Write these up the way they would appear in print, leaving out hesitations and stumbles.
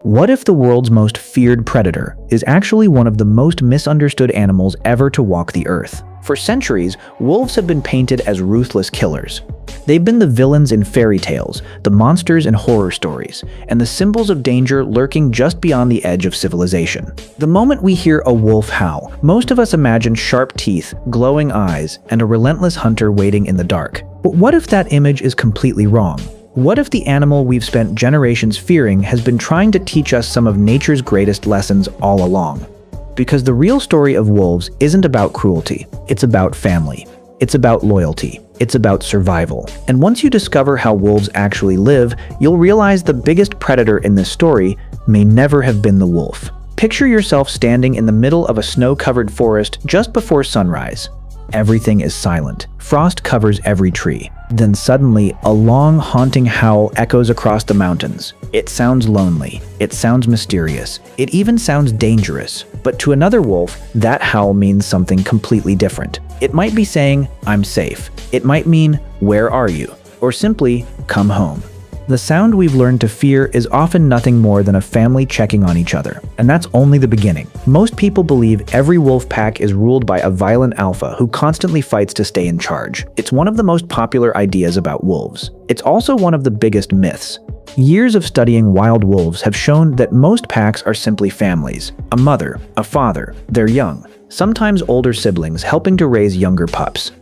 What if the world's most feared predator is actually one of the most misunderstood animals ever to walk the earth? For centuries, wolves have been painted as ruthless killers. They've been the villains in fairy tales, the monsters in horror stories, and the symbols of danger lurking just beyond the edge of civilization. The moment we hear a wolf howl, most of us imagine sharp teeth, glowing eyes, and a relentless hunter waiting in the dark. But what if that image is completely wrong? What if the animal we've spent generations fearing has been trying to teach us some of nature's greatest lessons all along? Because the real story of wolves isn't about cruelty, it's about family. It's about loyalty. It's about survival. And once you discover how wolves actually live, you'll realize the biggest predator in this story may never have been the wolf. Picture yourself standing in the middle of a snow-covered forest just before sunrise. Everything is silent. Frost covers every tree. Then suddenly, a long, haunting howl echoes across the mountains. It sounds lonely. It sounds mysterious. It even sounds dangerous. But to another wolf, that howl means something completely different. It might be saying, "I'm safe." It might mean, "Where are you?" Or simply, "Come home." The sound we've learned to fear is often nothing more than a family checking on each other. And that's only the beginning. Most people believe every wolf pack is ruled by a violent alpha who constantly fights to stay in charge. It's one of the most popular ideas about wolves. It's also one of the biggest myths. Years of studying wild wolves have shown that most packs are simply families. A mother, a father, their young, sometimes older siblings helping to raise younger pups.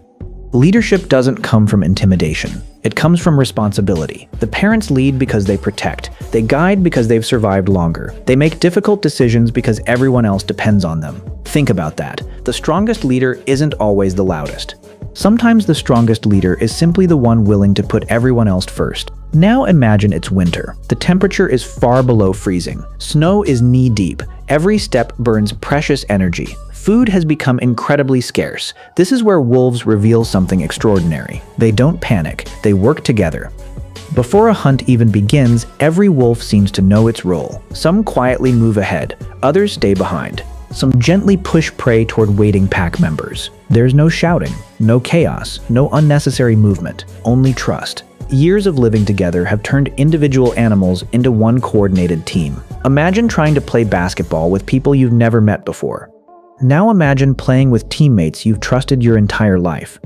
Leadership doesn't come from intimidation. It comes from responsibility. The parents lead because they protect. They guide because they've survived longer. They make difficult decisions because everyone else depends on them. Think about that. The strongest leader isn't always the loudest. Sometimes the strongest leader is simply the one willing to put everyone else first. Now imagine it's winter. The temperature is far below freezing. Snow is knee-deep. Every step burns precious energy. Food has become incredibly scarce. This is where wolves reveal something extraordinary. They don't panic. They work together. Before a hunt even begins, every wolf seems to know its role. Some quietly move ahead. Others stay behind. Some gently push prey toward waiting pack members. There's no shouting, no chaos, no unnecessary movement, only trust. Years of living together have turned individual animals into one coordinated team. Imagine trying to play basketball with people you've never met before. Now imagine playing with teammates you've trusted your entire life.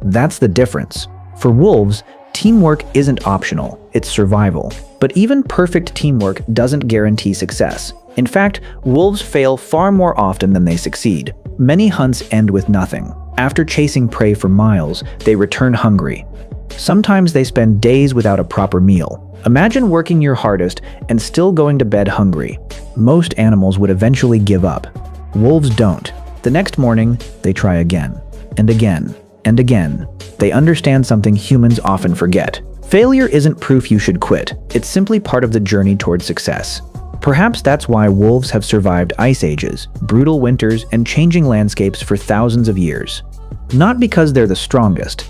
That's the difference. For wolves, teamwork isn't optional, it's survival. But even perfect teamwork doesn't guarantee success. In fact, wolves fail far more often than they succeed. Many hunts end with nothing. After chasing prey for miles, they return hungry. Sometimes they spend days without a proper meal. Imagine working your hardest and still going to bed hungry. Most animals would eventually give up. Wolves don't. The next morning, they try again, and again, and again. They understand something humans often forget. Failure isn't proof you should quit. It's simply part of the journey toward success. Perhaps that's why wolves have survived ice ages, brutal winters, and changing landscapes for thousands of years. Not because they're the strongest,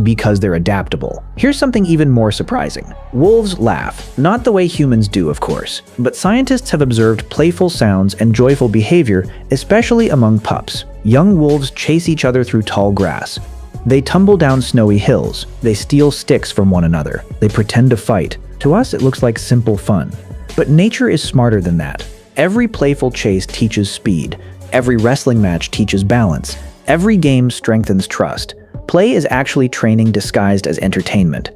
because they're adaptable. Here's something even more surprising. Wolves laugh, not the way humans do, of course, but scientists have observed playful sounds and joyful behavior, especially among pups. Young wolves chase each other through tall grass. They tumble down snowy hills. They steal sticks from one another. They pretend to fight. To us, it looks like simple fun. But nature is smarter than that. Every playful chase teaches speed. Every wrestling match teaches balance. Every game strengthens trust. Play is actually training disguised as entertainment.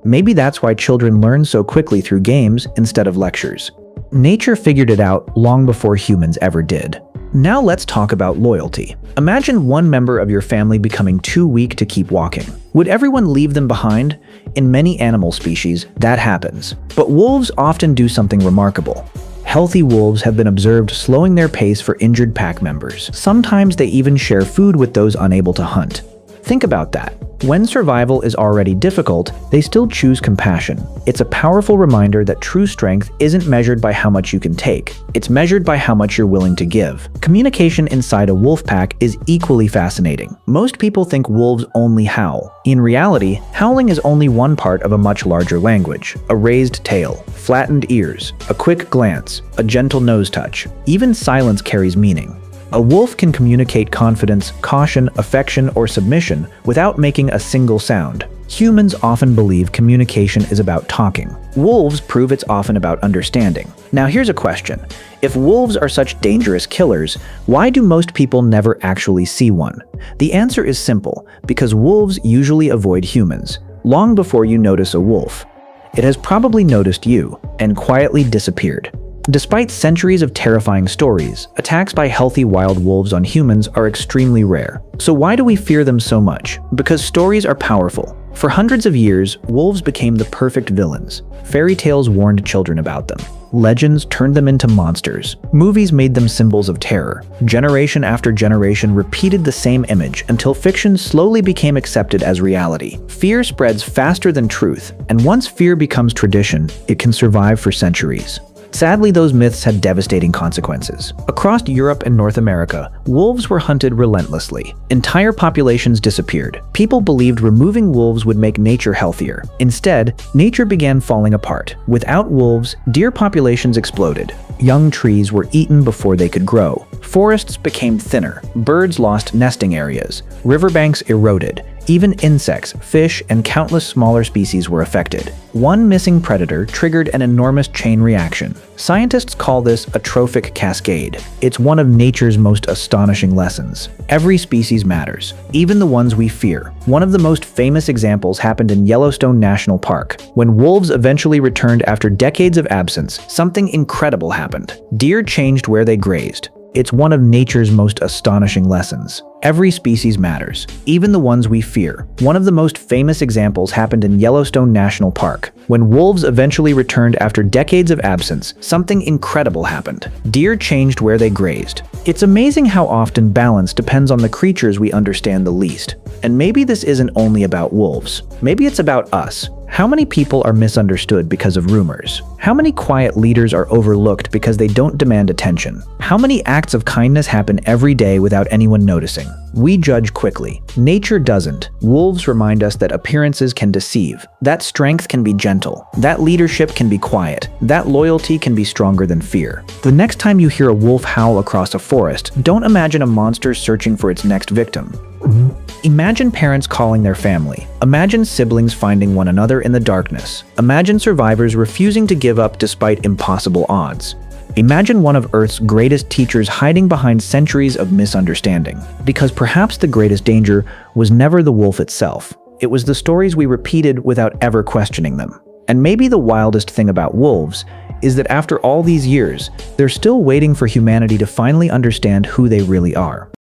Maybe that's why children learn so quickly through games instead of lectures. Nature figured it out long before humans ever did. Now let's talk about loyalty. Imagine one member of your family becoming too weak to keep walking. Would everyone leave them behind? In many animal species, that happens. But wolves often do something remarkable. Healthy wolves have been observed slowing their pace for injured pack members. Sometimes they even share food with those unable to hunt. Think about that. When survival is already difficult, they still choose compassion. It's a powerful reminder that true strength isn't measured by how much you can take. It's measured by how much you're willing to give. Communication inside a wolf pack is equally fascinating. Most people think wolves only howl. In reality, howling is only one part of a much larger language. A raised tail, flattened ears, a quick glance, a gentle nose touch. Even silence carries meaning. A wolf can communicate confidence, caution, affection, or submission without making a single sound. Humans often believe communication is about talking. Wolves prove it's often about understanding. Now here's a question. If wolves are such dangerous killers, why do most people never actually see one? The answer is simple, because wolves usually avoid humans. Long before you notice a wolf, it has probably noticed you and quietly disappeared. Despite centuries of terrifying stories, attacks by healthy wild wolves on humans are extremely rare. So why do we fear them so much? Because stories are powerful. For hundreds of years, wolves became the perfect villains. Fairy tales warned children about them. Legends turned them into monsters. Movies made them symbols of terror. Generation after generation repeated the same image until fiction slowly became accepted as reality. Fear spreads faster than truth, and once fear becomes tradition, it can survive for centuries. Sadly, those myths had devastating consequences. Across Europe and North America, wolves were hunted relentlessly. Entire populations disappeared. People believed removing wolves would make nature healthier. Instead, nature began falling apart. Without wolves, deer populations exploded. Young trees were eaten before they could grow. Forests became thinner. Birds lost nesting areas. Riverbanks eroded. Even insects, fish, and countless smaller species were affected. One missing predator triggered an enormous chain reaction. Scientists call this a trophic cascade. It's one of nature's most astonishing lessons. Every species matters, even the ones we fear. One of the most famous examples happened in Yellowstone National Park. When wolves eventually returned after decades of absence, something incredible happened. Deer changed where they grazed. It's one of nature's most astonishing lessons. Every species matters, even the ones we fear. One of the most famous examples happened in Yellowstone National Park. When wolves eventually returned after decades of absence, something incredible happened. Deer changed where they grazed. It's amazing how often balance depends on the creatures we understand the least. And maybe this isn't only about wolves. Maybe it's about us. How many people are misunderstood because of rumors? How many quiet leaders are overlooked because they don't demand attention? How many acts of kindness happen every day without anyone noticing? We judge quickly. Nature doesn't. Wolves remind us that appearances can deceive, that strength can be gentle, that leadership can be quiet, that loyalty can be stronger than fear. The next time you hear a wolf howl across a forest, don't imagine a monster searching for its next victim. Imagine parents calling their family. Imagine siblings finding one another in the darkness. Imagine survivors refusing to give up despite impossible odds. Imagine one of Earth's greatest teachers hiding behind centuries of misunderstanding. Because perhaps the greatest danger was never the wolf itself. It was the stories we repeated without ever questioning them. And maybe the wildest thing about wolves is that after all these years, they're still waiting for humanity to finally understand who they really are.